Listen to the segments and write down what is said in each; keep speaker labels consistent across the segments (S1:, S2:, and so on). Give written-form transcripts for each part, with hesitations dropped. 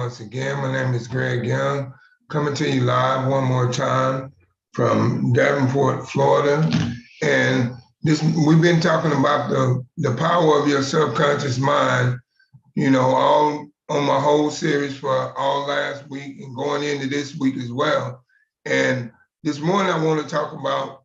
S1: once again. My name is Greg Young, coming to you live one more time from Davenport, Florida. And we've been talking about the power of your subconscious mind, all on my whole series for all last week and going into this week as well. And this morning I want to talk about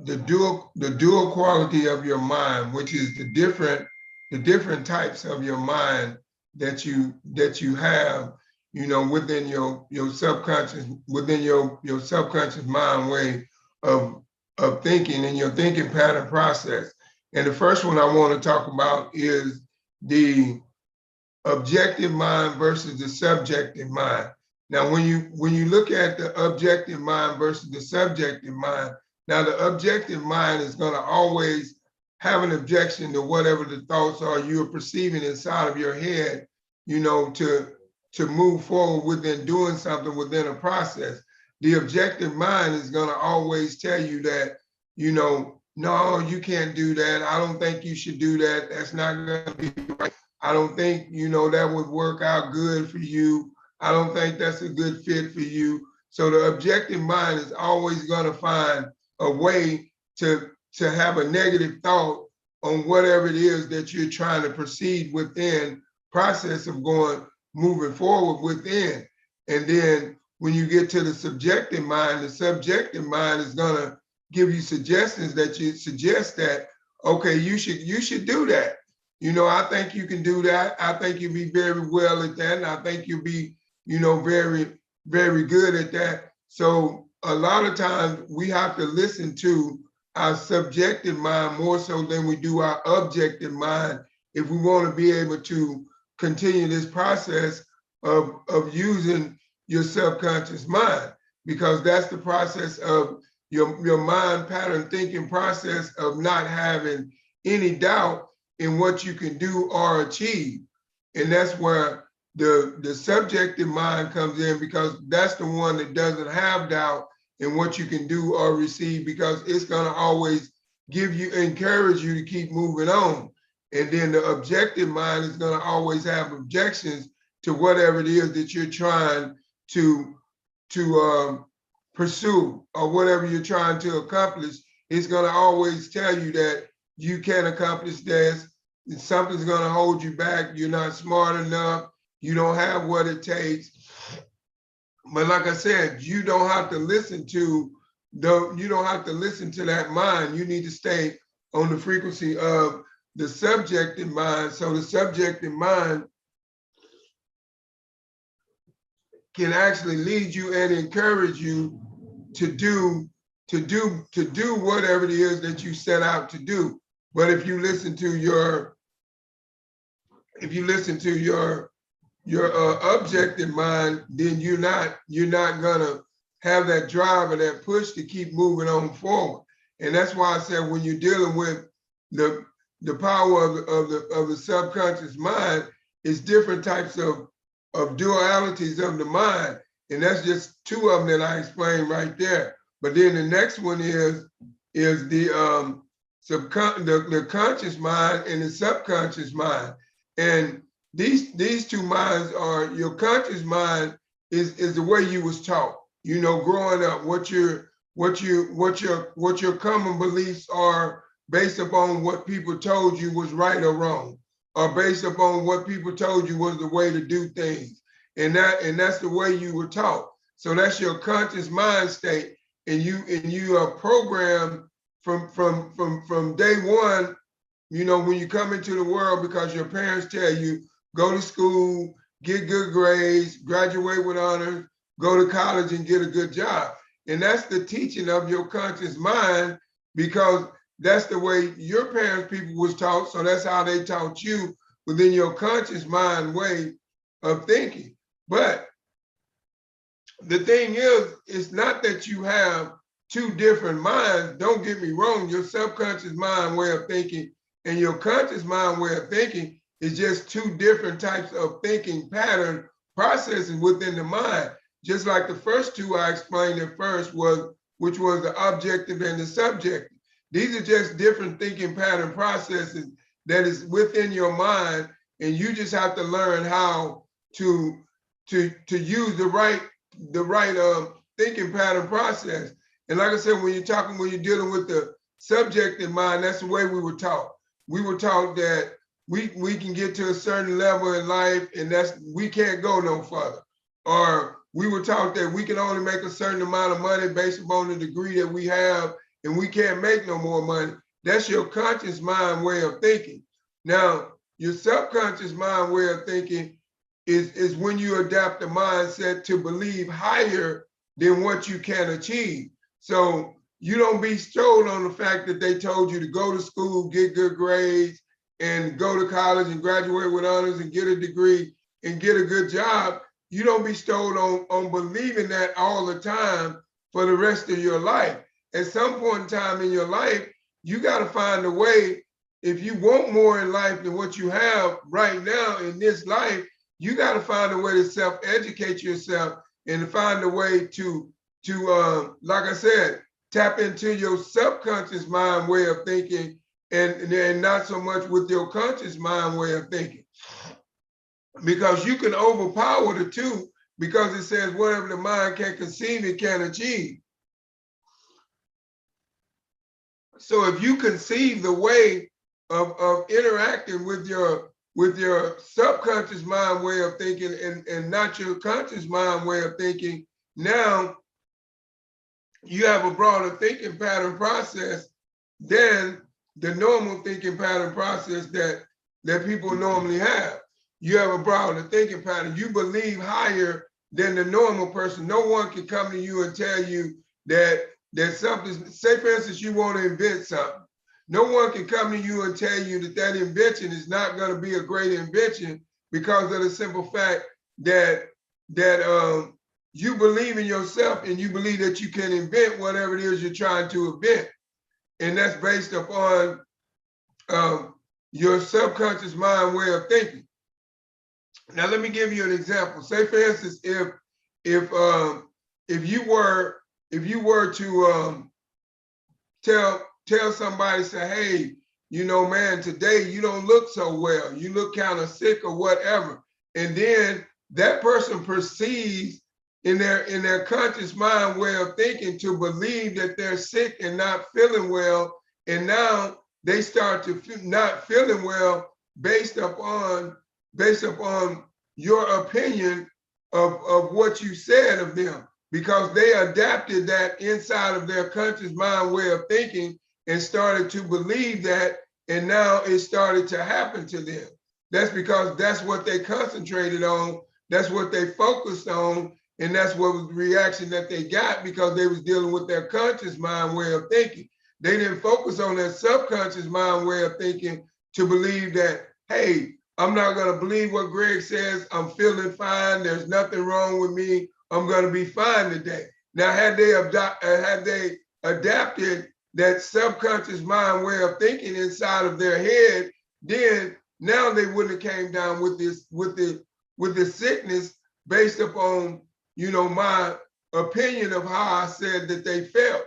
S1: the dual quality of your mind, which is the different types of your mind that you have, within your subconscious, within your subconscious mind way of thinking and your thinking pattern process. And the first one I want to talk about is the objective mind versus the subjective mind. Now, when you look at the objective mind versus the subjective mind, now the objective mind is going to always have an objection to whatever the thoughts are you're perceiving inside of your head, to move forward within doing something within a process. The objective mind is going to always tell you that, no, you can't do that. I don't think you should do that. That's not going to be right. I don't think, that would work out good for you. I don't think that's a good fit for you. So the objective mind is always going to find a way to have a negative thought on whatever it is that you're trying to proceed within process of moving forward within. And then when you get to the subjective mind is going to give you suggestions that you suggest that, okay, you should do that. I think you can do that. I think you'll be very well at that. And I think you'll be, very, very good at that. So a lot of times we have to listen to our subjective mind more so than we do our objective mind if we want to be able to continue this process of using your subconscious mind, because that's the process of your mind pattern thinking process of not having any doubt in what you can do or achieve. And that's where the subjective mind comes in, because that's the one that doesn't have doubt in what you can do or receive, because it's going to always encourage you to keep moving on. And then the objective mind is going to always have objections to whatever it is that you're trying to pursue or whatever you're trying to accomplish. It's going to always tell you that you can't accomplish this. Something's going to hold you back. You're not smart enough. You don't have what it takes. But like I said, you don't have to listen to that mind. You need to stay on the frequency of the subjective mind. So the subjective mind can actually lead you and encourage you to do whatever it is that you set out to do. But if you listen to your objective mind, then you're not gonna have that drive or that push to keep moving on forward. And that's why I said when you're dealing with the power of the subconscious mind, it's different types of dualities of the mind. And that's just two of them that I explained right there. But then the next one is the conscious mind and the subconscious mind. And these two minds are, your conscious mind is the way you was taught, growing up, what your common beliefs are based upon what people told you was right or wrong, or based upon what people told you was the way to do things. And that's the way you were taught. So that's your conscious mind state. And you are programmed from day one, when you come into the world, because your parents tell you, go to school, get good grades, graduate with honors, go to college and get a good job. And that's the teaching of your conscious mind, because that's the way your parents' people was taught. So that's how they taught you within your conscious mind way of thinking. But the thing is, it's not that you have two different minds. Don't get me wrong. Your subconscious mind way of thinking and your conscious mind way of thinking is just two different types of thinking pattern processes within the mind. Just like the first two I explained at first, which was the objective and the subjective. These are just different thinking pattern processes that is within your mind, and you just have to learn how to to use the right thinking pattern process. And like I said, when you're dealing with the subject in mind, that's the way we were taught. We were taught that we can get to a certain level in life, and we can't go no further. Or we were taught that we can only make a certain amount of money based upon the degree that we have, and we can't make no more money. That's your conscious mind way of thinking. Now, your subconscious mind way of thinking is when you adapt the mindset to believe higher than what you can achieve. So you don't be sold on the fact that they told you to go to school, get good grades, and go to college and graduate with honors and get a degree and get a good job. You don't be sold on believing that all the time for the rest of your life. At some point in time in your life, you got to find a way. If you want more in life than what you have right now in this life, you got to find a way to self-educate yourself and find a way to like I said, tap into your subconscious mind way of thinking and not so much with your conscious mind way of thinking. Because you can overpower the two, because it says whatever the mind can conceive, it can achieve. So if you conceive the way of interacting with your subconscious mind way of thinking and not your conscious mind way of thinking, now you have a broader thinking pattern process than the normal thinking pattern process that people normally have. You have a broader thinking pattern. You believe higher than the normal person. No one can come to you and tell you that something, say for instance, you want to invent something. No one can come to you and tell you that invention is not going to be a great invention, because of the simple fact that you believe in yourself and you believe that you can invent whatever it is you're trying to invent. And that's based upon your subconscious mind way of thinking. Now, let me give you an example. Say, for instance, if you were to tell somebody, say, hey, you know, man, today you don't look so well. You look kind of sick or whatever. And then that person perceives in their conscious mind way of thinking to believe that they're sick and not feeling well. And now they start to not feeling well based upon your opinion of what you said of them, because they adapted that inside of their conscious mind way of thinking and started to believe that, and now it started to happen to them. That's because that's what they concentrated on, that's what they focused on, and that's what was the reaction that they got, because they was dealing with their conscious mind way of thinking. They didn't focus on their subconscious mind way of thinking to believe that, hey, I'm not going to believe what Greg says. I'm feeling fine. There's nothing wrong with me. I'm going to be fine today. Now, had they adapted that subconscious mind way of thinking inside of their head, then now they wouldn't have came down with the sickness based upon, you know, my opinion of how I said that they felt.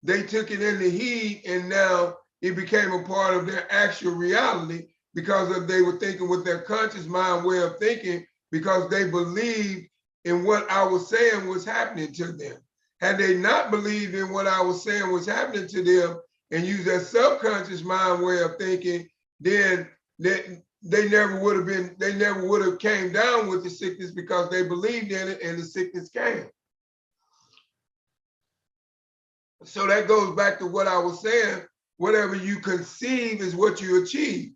S1: They took it into heed, and now it became a part of their actual reality, because they were thinking with their conscious mind way of thinking, because they believed in what I was saying was happening to them. Had they not believed in what I was saying was happening to them and used their subconscious mind way of thinking, then they never would have came down with the sickness, because they believed in it and the sickness came. So that goes back to what I was saying. Whatever you conceive is what you achieve.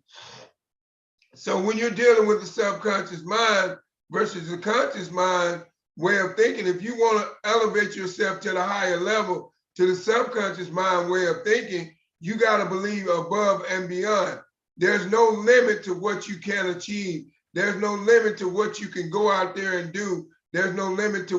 S1: So when you're dealing with the subconscious mind versus the conscious mind way of thinking, if you want to elevate yourself to the higher level, to the subconscious mind way of thinking, you got to believe above and beyond. There's no limit to what you can achieve. There's no limit to what you can go out there and do. There's no limit to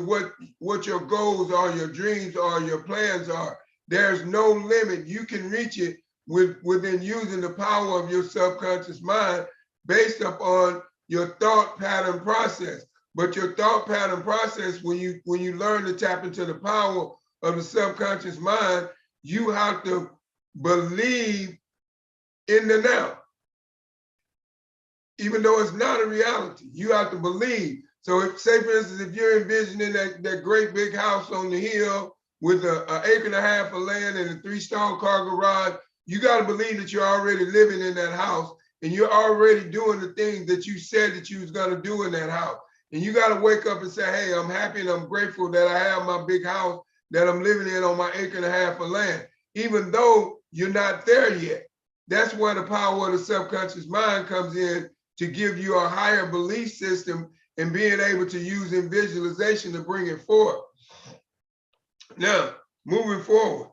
S1: what your goals are, your dreams are, your plans are. There's no limit. You can reach it within using the power of your subconscious mind based upon your thought pattern process. But your thought pattern process, when you learn to tap into the power of the subconscious mind, you have to believe in the now. Even though it's not a reality, you have to believe. So if, say for instance, if you're envisioning that great big house on the hill with an acre and a half of land and a 3-stall car garage, you got to believe that you're already living in that house and you're already doing the things that you said that you was going to do in that house. And you got to wake up and say, hey, I'm happy and I'm grateful that I have my big house that I'm living in on my acre and a half of land, even though you're not there yet. That's where the power of the subconscious mind comes in, to give you a higher belief system and being able to use in visualization to bring it forward. Now, moving forward,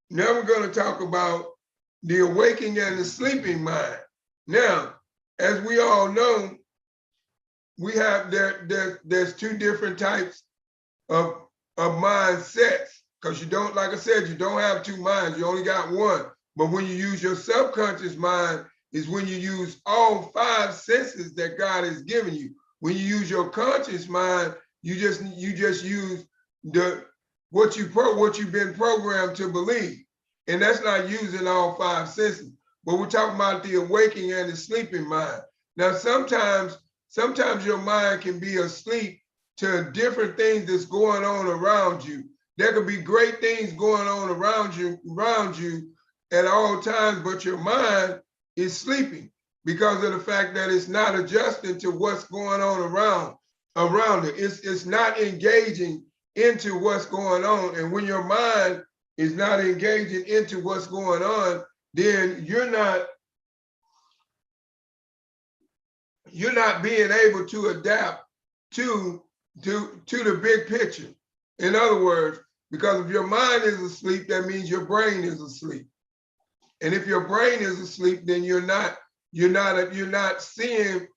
S1: now we're going to talk about the awakening and the sleeping mind. Now, as we all know, we have there's 2 different types of mindsets, because you don't, like I said, you don't have 2 minds, you only got one. But when you use your subconscious mind is when you use all 5 senses that God has given you. When you use your conscious mind, you just use what you've been programmed to believe. And that's not using all 5 senses. But we're talking about the awakening and the sleeping mind. Now, sometimes your mind can be asleep to different things that's going on around you. There could be great things going on around you at all times, but your mind is sleeping because of the fact that it's not adjusting to what's going on around it. It's not engaging into what's going on. And when your mind is not engaging into what's going on, then you're not being able to adapt to the big picture. In other words, because if your mind is asleep, that means your brain is asleep. And if your brain is asleep, then you're not seeing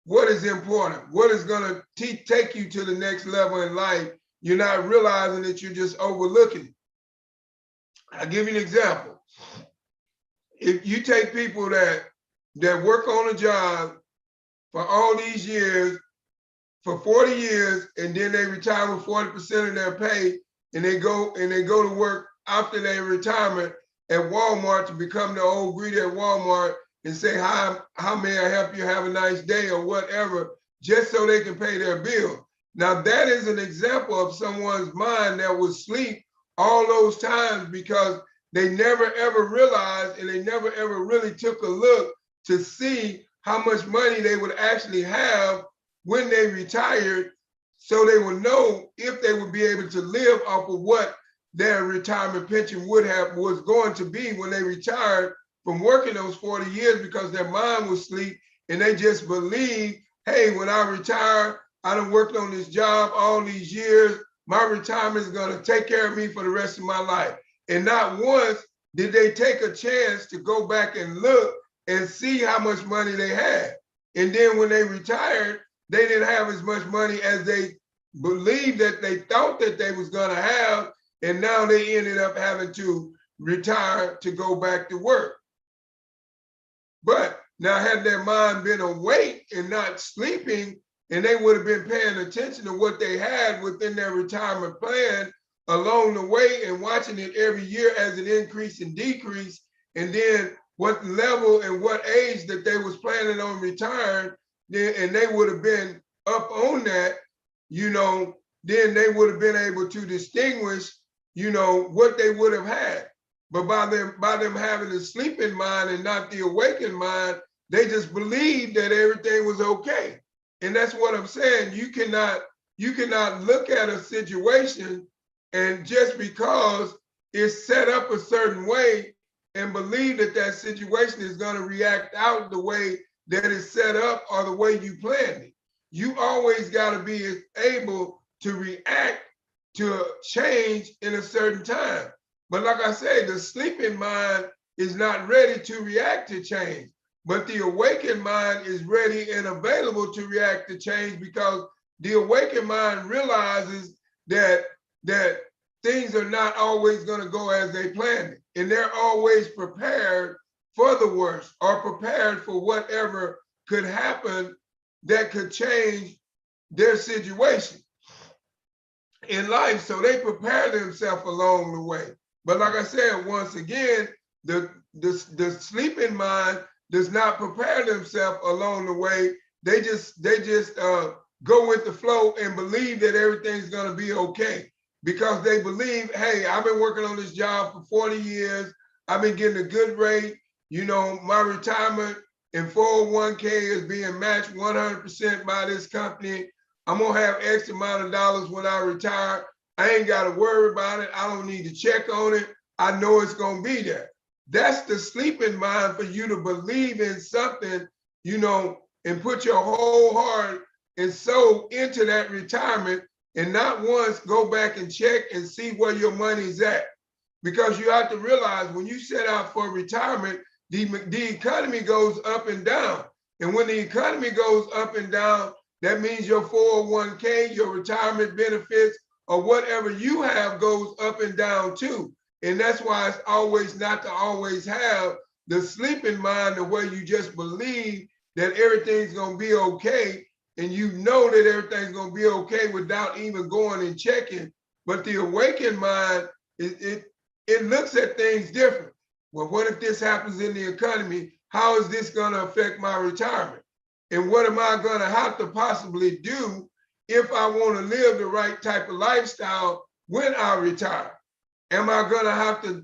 S1: what is important, what is going to take you to the next level in life. You're not realizing that you're just overlooking it. I'll give you an example. If you take people that work on a job for all these years, for 40 years, and then they retire with 40% of their pay, and they go to work after their retirement at Walmart to become the old greeter at Walmart and say, hi, how may I help you, have a nice day, or whatever, just so they can pay their bill. Now that is an example of someone's mind that was asleep all those times because they never ever realized, and they never ever really took a look to see how much money they would actually have when they retired, so they would know if they would be able to live off of what their retirement pension was going to be when they retired from working those 40 years, because their mind was asleep and they just believed, hey, when I retire, I done worked on this job all these years, my retirement is going to take care of me for the rest of my life. And not once did they take a chance to go back and look and see how much money they had. And then when they retired, they didn't have as much money as they believed that they thought that they was going to have. And now they ended up having to retire to go back to work. But now, had their mind been awake and not sleeping, and they would have been paying attention to what they had within their retirement plan along the way and watching it every year as it increased and decreased, and then what level and what age that they was planning on retiring, and they would have been up on that, then they would have been able to distinguish, what they would have had. But by them having the sleeping mind and not the awakened mind, they just believed that everything was okay. And that's what I'm saying. You cannot look at a situation and just because it's set up a certain way and believe that situation is going to react out the way that it's set up or the way you planned it. You always got to be able to react to change in a certain time. But like I said, the sleeping mind is not ready to react to change, but the awakened mind is ready and available to react to change, because the awakened mind realizes that things are not always going to go as they planned it. And they're always prepared for the worst or prepared for whatever could happen that could change their situation in life. So they prepare themselves along the way. But like I said, once again, the sleeping mind does not prepare themselves along the way. They just go with the flow and believe that everything's going to be okay, because they believe, hey, I've been working on this job for 40 years. I've been getting a good rate. You know, my retirement and 401k is being matched 100% by this company. I'm going to have X amount of dollars when I retire. I ain't got to worry about it. I don't need to check on it. I know it's going to be there. That's the sleeping mind for you to believe in something, you know, and put your whole heart and soul into that retirement, and not once go back and check and see where your money's at. Because you have to realize when you set out for retirement, the economy goes up and down. And when the economy goes up and down, that means your 401k, your retirement benefits, or whatever you have goes up and down too. And that's why it's always not to always have the sleeping mind, the way you just believe that everything's going to be okay. And you know that everything's going to be okay without even going and checking. But the awakened mind, it looks at things different. Well, what if this happens in the economy? How is this going to affect my retirement? And what am I going to have to possibly do if I want to live the right type of lifestyle when I retire? Am I going to have to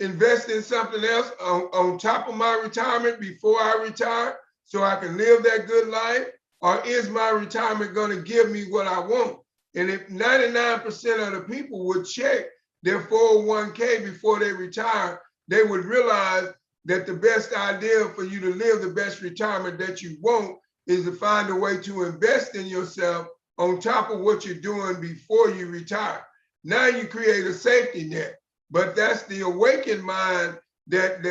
S1: invest in something else on top of my retirement before I retire so I can live that good life? Or is my retirement going to give me what I want? And if 99% of the people would check their 401k before they retire, they would realize that the best idea for you to live the best retirement that you want is to find a way to invest in yourself on top of what you're doing before you retire. Now you create a safety net, but that's the awakened mind that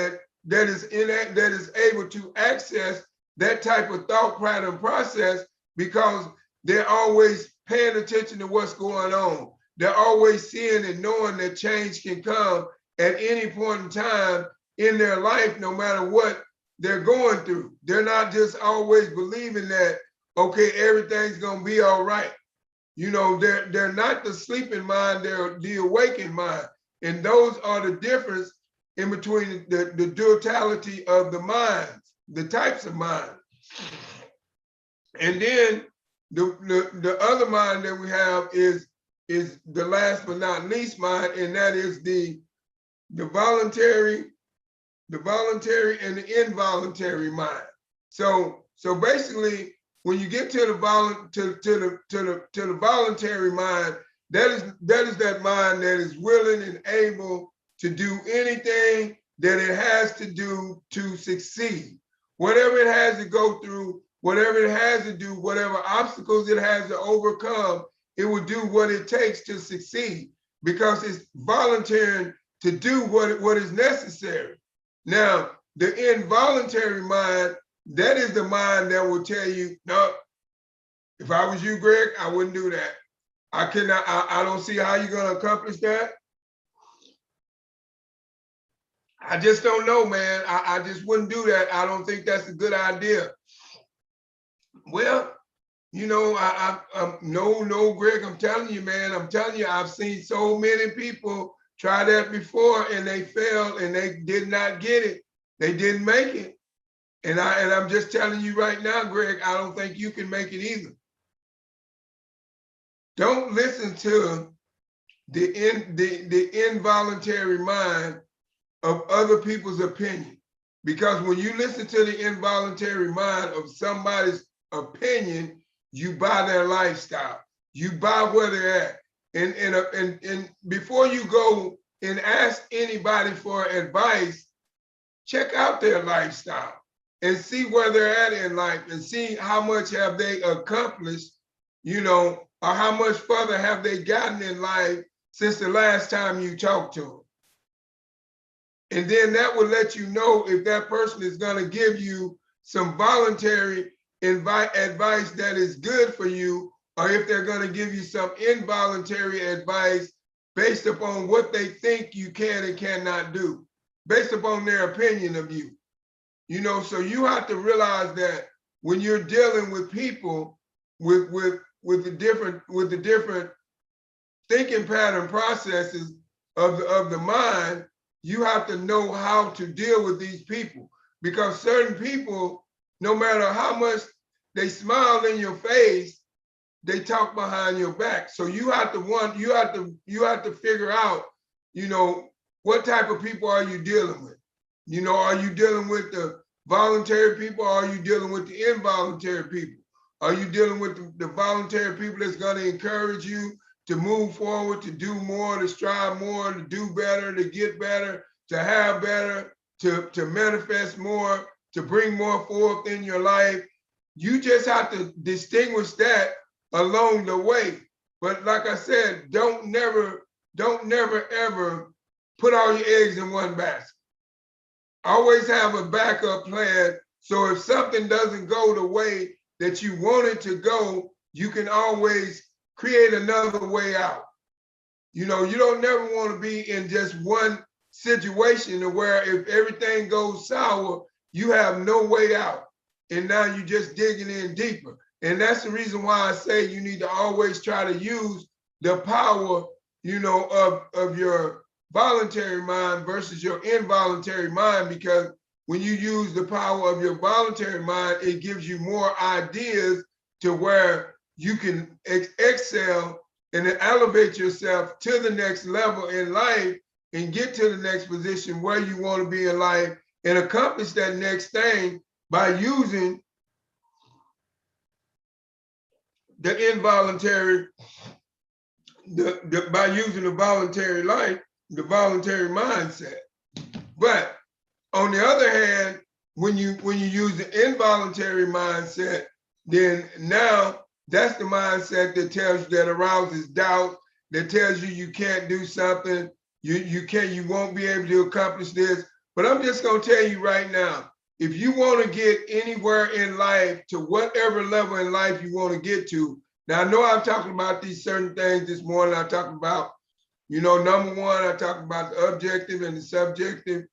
S1: is able to access that type of thought pattern process, because they're always paying attention to what's going on. They're always seeing and knowing that change can come at any point in time in their life, no matter what they're going through. They're not just always believing that, okay, everything's gonna be all right. You know, they're not the sleeping mind, they're the awakened mind. And those are the difference in between the duality of the minds, the types of minds. And then the other mind that we have is the last but not least mind, and that is the voluntary and the involuntary mind. So basically, when you get to the voluntary mind, that is that mind that is willing and able to do anything that it has to do to succeed. Whatever it has to go through, whatever it has to do, whatever obstacles it has to overcome, it will do what it takes to succeed, because it's volunteering to do what is necessary. Now, the involuntary mind, that is the mind that will tell you, no, if I was you, Greg, I wouldn't do that. I don't see how you're going to accomplish that. I just don't know, man. I just wouldn't do that. I don't think that's a good idea. Well, you know, no, Greg, I'm telling you, man, I'm telling you, I've seen so many people try that before and they failed and they did not get it. They didn't make it. And I'm just telling you right now, Greg, I don't think you can make it either. Don't listen to the involuntary mind of other people's opinion. Because when you listen to the involuntary mind of somebody's opinion, you buy their lifestyle. You buy where they're at. And before you go and ask anybody for advice, check out their lifestyle and see where they're at in life and see how much have they accomplished, you know, or how much further have they gotten in life since the last time you talked to them. And then that will let you know if that person is going to give you some voluntary advice that is good for you, or if they're going to give you some involuntary advice based upon what they think you can and cannot do, based upon their opinion of you. You know, so you have to realize that when you're dealing with people with the different thinking pattern processes of the mind, you have to know how to deal with these people, because certain people, no matter how much they smile in your face, they talk behind your back. So you have to figure out, what type of people are you dealing with? Are you dealing with the voluntary people, or are you dealing with the involuntary people? Are you dealing with the voluntary people that's going to encourage you to move forward, to do more, to strive more, to do better, to get better, to have better, to manifest more, to bring more forth in your life? You just have to distinguish that along the way. But like I said, don't never ever put all your eggs in one basket. Always have a backup plan. So if something doesn't go the way that you want it to go, you can always create another way out. You don't never want to be in just one situation where if everything goes sour, you have no way out. And now you're just digging in deeper. And that's the reason why I say you need to always try to use the power, of your voluntary mind versus your involuntary mind, because when you use the power of your voluntary mind, it gives you more ideas to where you can excel and elevate yourself to the next level in life and get to the next position where you want to be in life and accomplish that next thing by using the involuntary, by using the voluntary life, the voluntary mindset. But on the other hand, when you use the involuntary mindset, then now that's the mindset that tells you, that arouses doubt, that tells you can't do something, you won't be able to accomplish this. But I'm just gonna tell you right now, if you want to get anywhere in life, to whatever level in life you want to get to. Now, I know I'm talking about these certain things this morning. I talked about, number one, I talked about the objective and the subjective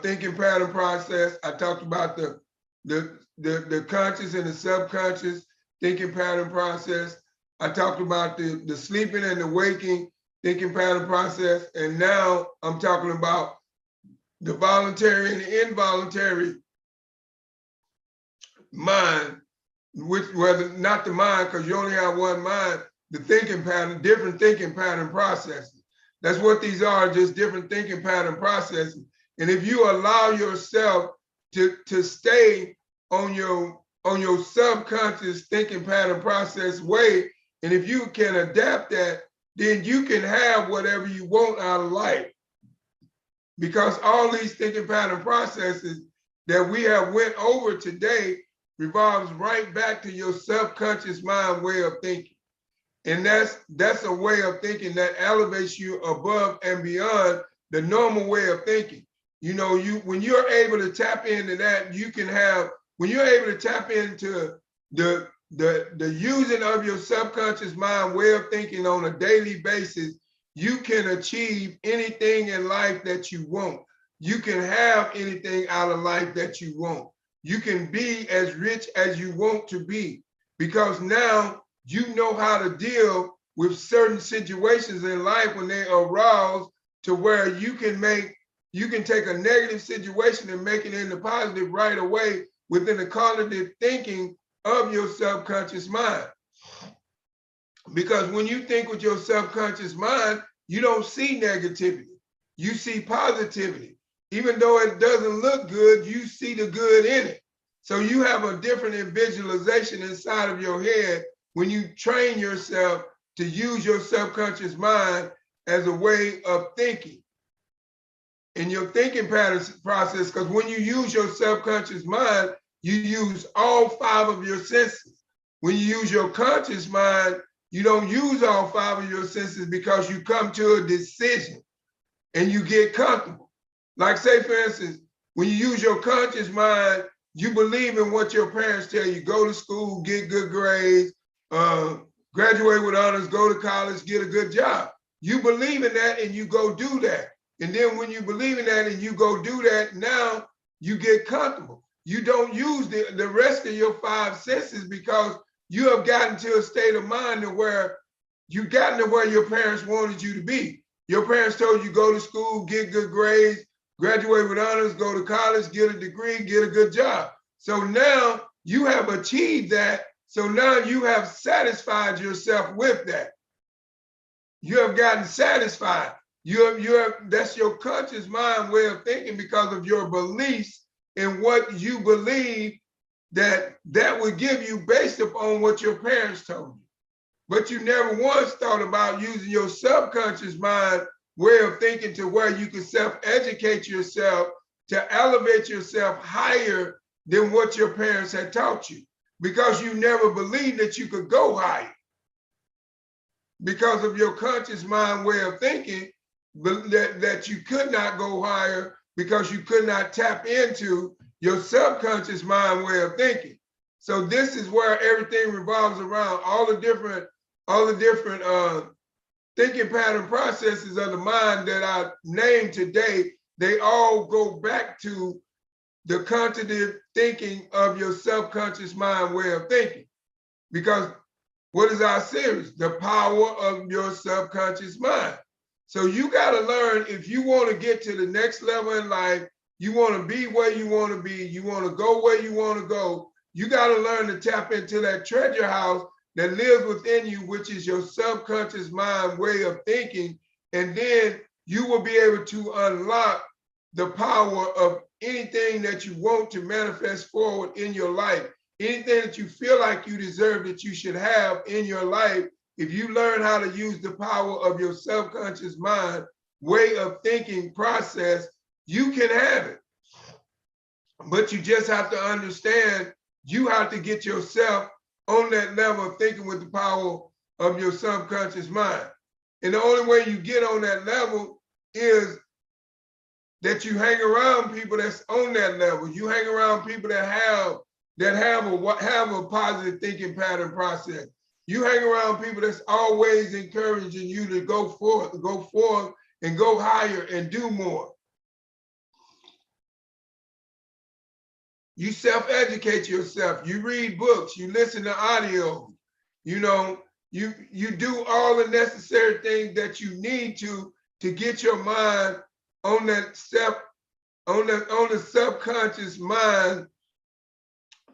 S1: thinking pattern process. I talked about the conscious and the subconscious thinking pattern process. I talked about the sleeping and the waking thinking pattern process. And now I'm talking about the voluntary and the involuntary mind, whether not the mind, because you only have one mind, the thinking pattern, different thinking pattern processes. That's what these are, just different thinking pattern processes. And if you allow yourself to stay on your subconscious thinking pattern process way, and if you can adapt that, then you can have whatever you want out of life. Because all these thinking pattern processes that we have went over today revolves right back to your subconscious mind way of thinking. And that's a way of thinking that elevates you above and beyond the normal way of thinking. When you're able to tap into that, when you're able to tap into the using of your subconscious mind way of thinking on a daily basis, you can achieve anything in life that you want. You can have anything out of life that you want. You can be as rich as you want to be, because now you know how to deal with certain situations in life when they arouse, to where you can take a negative situation and make it into positive right away within the cognitive thinking of your subconscious mind. Because when you think with your subconscious mind, you don't see negativity. You see positivity. Even though it doesn't look good, you see the good in it. So you have a different visualization inside of your head when you train yourself to use your subconscious mind as a way of thinking. In your thinking patterns process, because when you use your subconscious mind, you use all 5 of your senses. When you use your conscious mind, you don't use all 5 of your senses, because you come to a decision and you get comfortable. Like, say, for instance, when you use your conscious mind, you believe in what your parents tell you. Go to school, get good grades, graduate with honors, go to college, get a good job. You believe in that and you go do that. And then when you believe in that and you go do that, now you get comfortable. You don't use the rest of your 5 senses, because you have gotten to a state of mind to where you've gotten to where your parents wanted you to be. Your parents told you go to school, get good grades, graduate with honors, go to college, get a degree, get a good job. So now you have achieved that. So now you have satisfied yourself with that. You have gotten satisfied. That's your conscious mind way of thinking because of your beliefs in what you believe that would give you based upon what your parents told you. But you never once thought about using your subconscious mind way of thinking to where you can self-educate yourself to elevate yourself higher than what your parents had taught you, because you never believed that you could go higher. Because of your conscious mind way of thinking, that you could not go higher because you could not tap into your subconscious mind way of thinking. So this is where everything revolves around. All the different thinking pattern processes of the mind that I named today, they all go back to the cognitive thinking of your subconscious mind way of thinking. Because what is our series? The power of your subconscious mind. So you got to learn, if you want to get to the next level in life, you want to be where you want to be, you want to go where you want to go, you got to learn to tap into that treasure house that lives within you, which is your subconscious mind way of thinking. And then you will be able to unlock the power of anything that you want to manifest forward in your life. Anything that you feel like you deserve, that you should have in your life, if you learn how to use the power of your subconscious mind way of thinking process, you can have it. But you just have to understand, you have to get yourself on that level of thinking with the power of your subconscious mind. And the only way you get on that level is that you hang around people that's on that level. You hang around people that have a positive thinking pattern process. You hang around people that's always encouraging you to go forth and go higher and do more. You self-educate yourself. You read books, you listen to audio, you do all the necessary things that you need to get your mind on that on the subconscious mind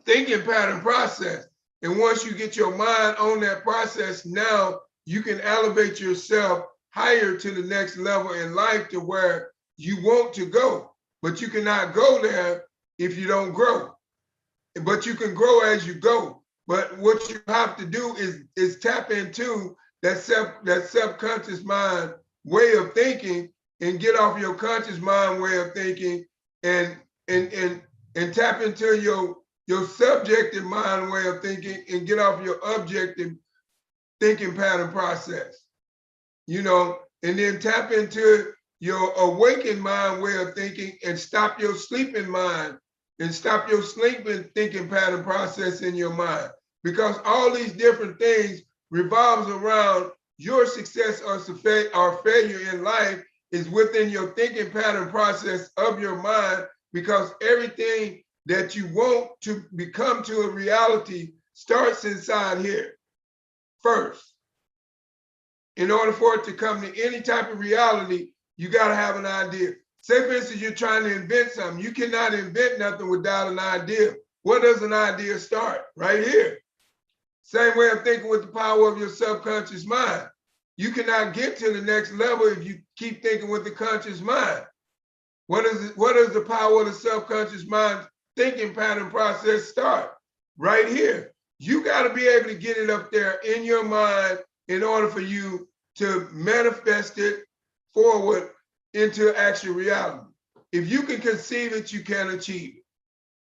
S1: thinking pattern process. And once you get your mind on that process, now you can elevate yourself higher to the next level in life to where you want to go. But you cannot go there if you don't grow. But you can grow as you go. But what you have to do is tap into that subconscious mind way of thinking and get off your conscious mind way of thinking and tap into your subjective mind way of thinking and get off your objective thinking pattern process, and then tap into your awakened mind way of thinking and stop your sleeping mind and stop your sleeping thinking pattern process in your mind. Because all these different things revolves around your success or failure in life is within your thinking pattern process of your mind, because everything that you want to become to a reality starts inside here first. In order for it to come to any type of reality, you got to have an idea. Say, for instance, you're trying to invent something. You cannot invent nothing without an idea. Where does an idea start? Right here. Same way of thinking with the power of your subconscious mind. You cannot get to the next level if you keep thinking with the conscious mind. What is the power of the subconscious mind thinking pattern process start? Right here. You got to be able to get it up there in your mind in order for you to manifest it forward into actual reality. If you can conceive it, you can achieve it.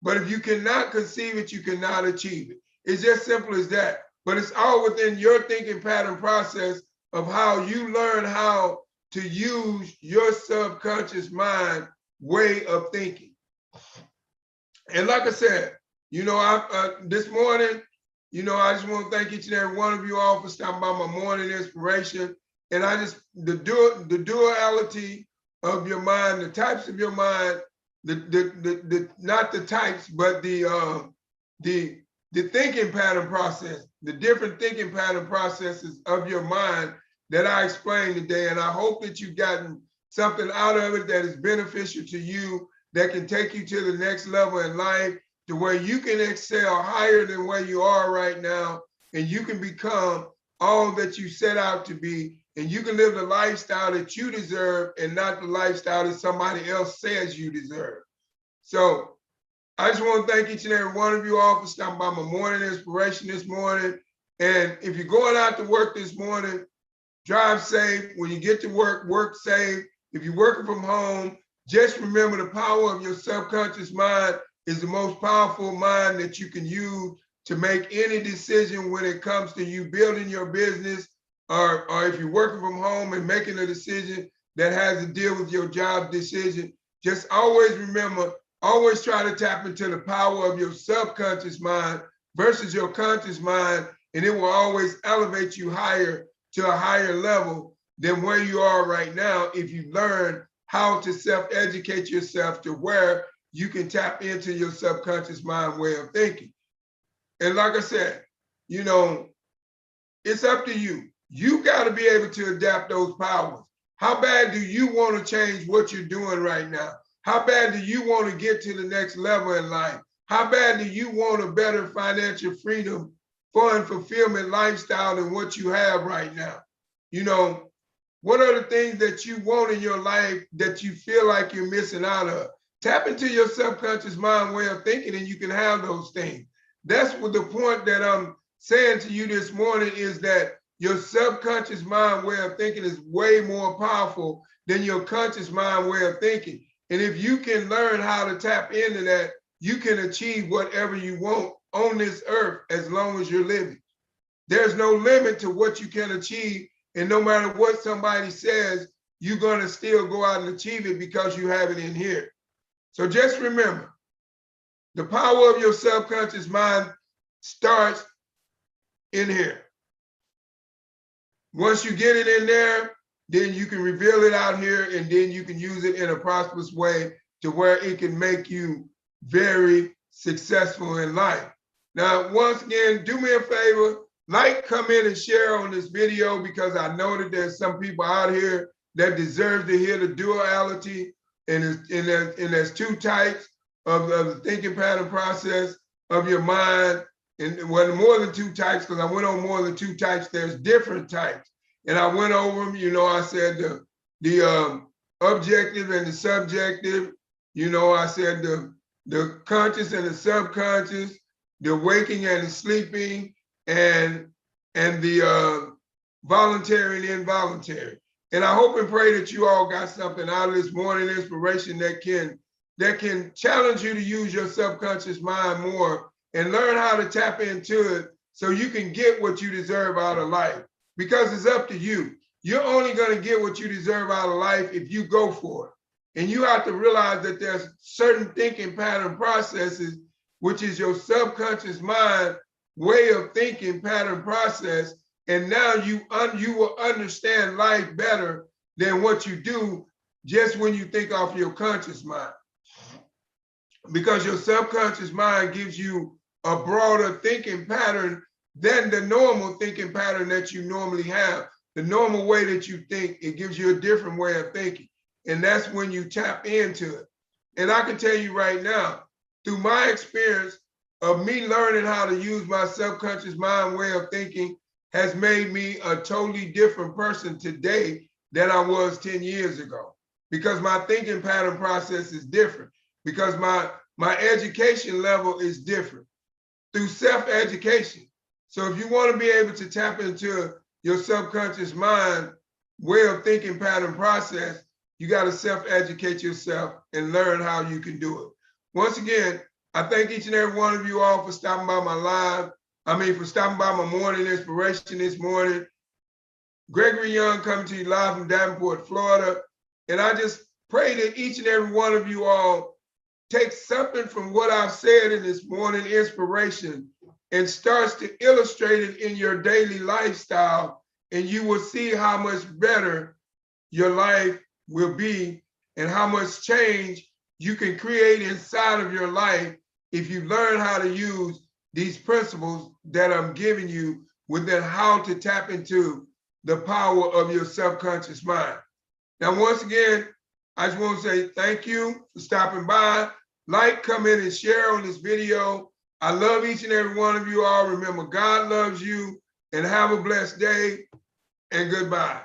S1: But if you cannot conceive it, you cannot achieve it. It's just simple as that. But it's all within your thinking pattern process of how you learn how to use your subconscious mind way of thinking. And like I said, this morning, I just want to thank each and every one of you all for stopping by my morning inspiration. And the duality of your mind, the types of your mind, not the types, but the thinking pattern process, the different thinking pattern processes of your mind that I explained today. And I hope that you've gotten something out of it that is beneficial to you, that can take you to the next level in life, to where you can excel higher than where you are right now, and you can become all that you set out to be, and you can live the lifestyle that you deserve and not the lifestyle that somebody else says you deserve. So I just want to thank each and every one of you all for stopping by my morning inspiration this morning. And if you're going out to work this morning, drive safe. When you get to work, work safe. If you're working from home, just remember the power of your subconscious mind is the most powerful mind that you can use to make any decision when it comes to you building your business, or if you're working from home and making a decision that has to deal with your job decision. Just always remember, always try to tap into the power of your subconscious mind versus your conscious mind, and it will always elevate you higher to a higher level than where you are right now if you learn how to self-educate yourself to where you can tap into your subconscious mind way of thinking. And like I said, you know, it's up to you. You got to be able to adapt those powers. How bad do you want to change what you're doing right now? How bad do you want to get to the next level in life? How bad do you want a better financial freedom, fun, fulfillment lifestyle than what you have right now? You know, what are the things that you want in your life that you feel like you're missing out of? Tap into your subconscious mind way of thinking and you can have those things. That's what the point that I'm saying to you this morning is that your subconscious mind way of thinking is way more powerful than your conscious mind way of thinking. And if you can learn how to tap into that, you can achieve whatever you want on this earth as long as you're living. There's no limit to what you can achieve. And no matter what somebody says, you're going to still go out and achieve it because you have it in here. So just remember, the power of your subconscious mind starts in here. Once you get it in there, then you can reveal it out here, and then you can use it in a prosperous way to where it can make you very successful in life. Now, once again, do me a favor, like, comment, and share on this video, because I know that there's some people out here that deserve to hear the duality, and there's two types of the thinking pattern process of your mind. And well, more than two types, because I went on more than two types. There's different types. And I went over them, you know, I said the objective and the subjective, you know, I said the conscious and the subconscious, the waking and the sleeping, and the voluntary and involuntary. And I hope and pray that you all got something out of this morning inspiration that can challenge you to use your subconscious mind more and learn how to tap into it so you can get what you deserve out of life. Because it's up to you. You're only going to get what you deserve out of life if you go for it. And you have to realize that there's certain thinking pattern processes, which is your subconscious mind way of thinking pattern process. And now you will understand life better than what you do just when you think off your conscious mind. Because your subconscious mind gives you a broader thinking pattern than the normal thinking pattern that you normally have. The normal way that you think, it gives you a different way of thinking. And that's when you tap into it. And I can tell you right now, through my experience of me learning how to use my subconscious mind way of thinking has made me a totally different person today than I was 10 years ago. Because my thinking pattern process is different. Because my education level is different through self-education. So if you want to be able to tap into your subconscious mind way of thinking pattern process, you got to self-educate yourself and learn how you can do it. Once again, I thank each and every one of you all for stopping by for stopping by my morning inspiration this morning. Gregory Young coming to you live from Davenport, Florida. And I just pray that each and every one of you all take something from what I've said in this morning inspiration and starts to illustrate it in your daily lifestyle, and you will see how much better your life will be and how much change you can create inside of your life if you learn how to use these principles that I'm giving you within how to tap into the power of your subconscious mind. Now, once again, I just want to say thank you for stopping by. like, comment, and share on this video. I love each and every one of you all. Remember, God loves you, and have a blessed day, and goodbye.